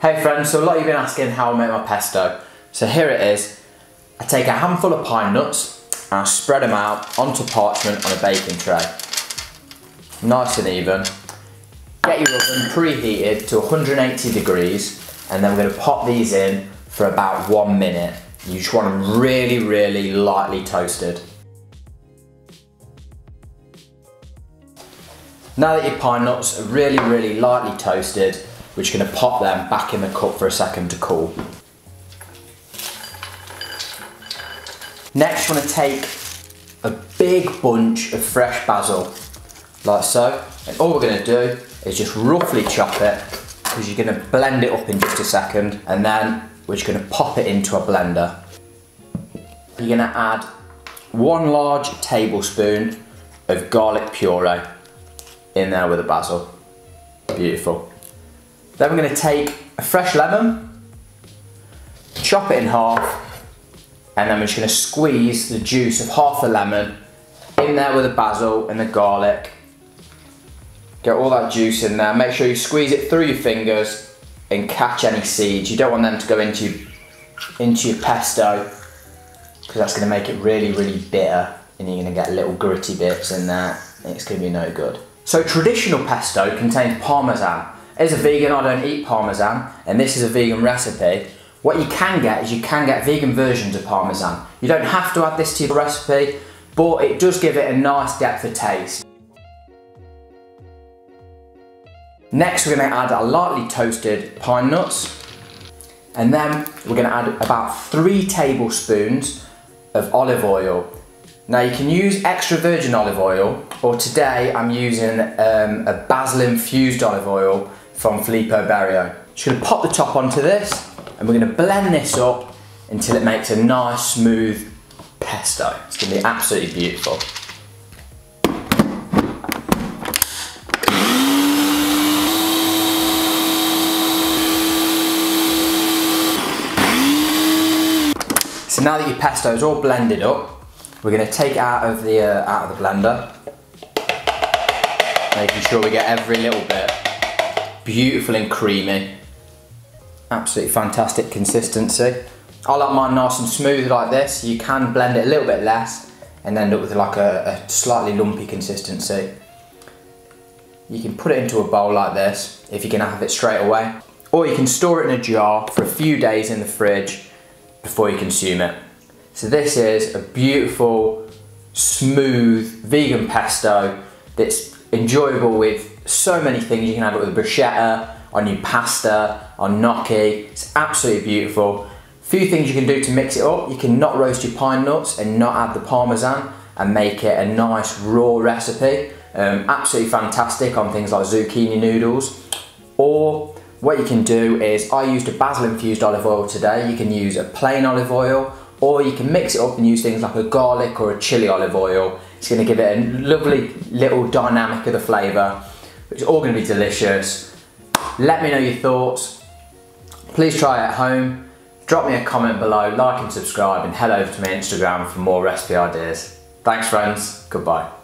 Hey friends, so a lot of you have been asking how I make my pesto. So here it is. I take a handful of pine nuts and I spread them out onto parchment on a baking tray. Nice and even. Get your oven preheated to 180 degrees and then we're going to pop these in for about 1 minute. You just want them really, really lightly toasted. Now that your pine nuts are really, really lightly toasted, we're just going to pop them back in the cup for a second to cool. Next, you want to take a big bunch of fresh basil, like so. And all we're going to do is just roughly chop it, because you're going to blend it up in just a second, and then we're just going to pop it into a blender. You're going to add 1 large tablespoon of garlic puree in there with the basil. Beautiful. Then we're going to take a fresh lemon, chop it in half, and then we're just going to squeeze the juice of half the lemon in there with the basil and the garlic. Get all that juice in there. Make sure you squeeze it through your fingers and catch any seeds. You don't want them to go into your pesto, because that's going to make it really, really bitter and you're going to get little gritty bits in there and it's going to be no good. So traditional pesto contains parmesan. As a vegan, I don't eat parmesan, and this is a vegan recipe. What you can get is you can get vegan versions of parmesan. You don't have to add this to your recipe, but it does give it a nice depth of taste. Next, we're going to add a lightly toasted pine nuts, and then we're going to add about 3 tablespoons of olive oil. Now you can use extra virgin olive oil, or today I'm using a basil infused olive oil from Filippo Berio. Just going to pop the top onto this and we're going to blend this up until it makes a nice smooth pesto. It's going to be absolutely beautiful. So now that your pesto is all blended up, we're going to take it out of the blender, making sure we get every little bit. Beautiful and creamy. Absolutely fantastic consistency. I like mine nice and smooth like this. You can blend it a little bit less and end up with like a slightly lumpy consistency. You can put it into a bowl like this if you're going to have it straight away, or you can store it in a jar for a few days in the fridge before you consume it. So this is a beautiful, smooth vegan pesto that's enjoyable with so many things. You can have it with bruschetta, on your pasta, on gnocchi. It's absolutely beautiful. A few things you can do to mix it up. You can not roast your pine nuts and not add the parmesan and make it a nice raw recipe. Absolutely fantastic on things like zucchini noodles. Or what you can do is, I used a basil infused olive oil today. You can use a plain olive oil, or you can mix it up and use things like a garlic or a chili olive oil. It's going to give it a lovely little dynamic of the flavour. It's all going to be delicious. Let me know your thoughts. Please try it at home. Drop me a comment below, like and subscribe, and head over to my Instagram for more recipe ideas. Thanks friends, goodbye.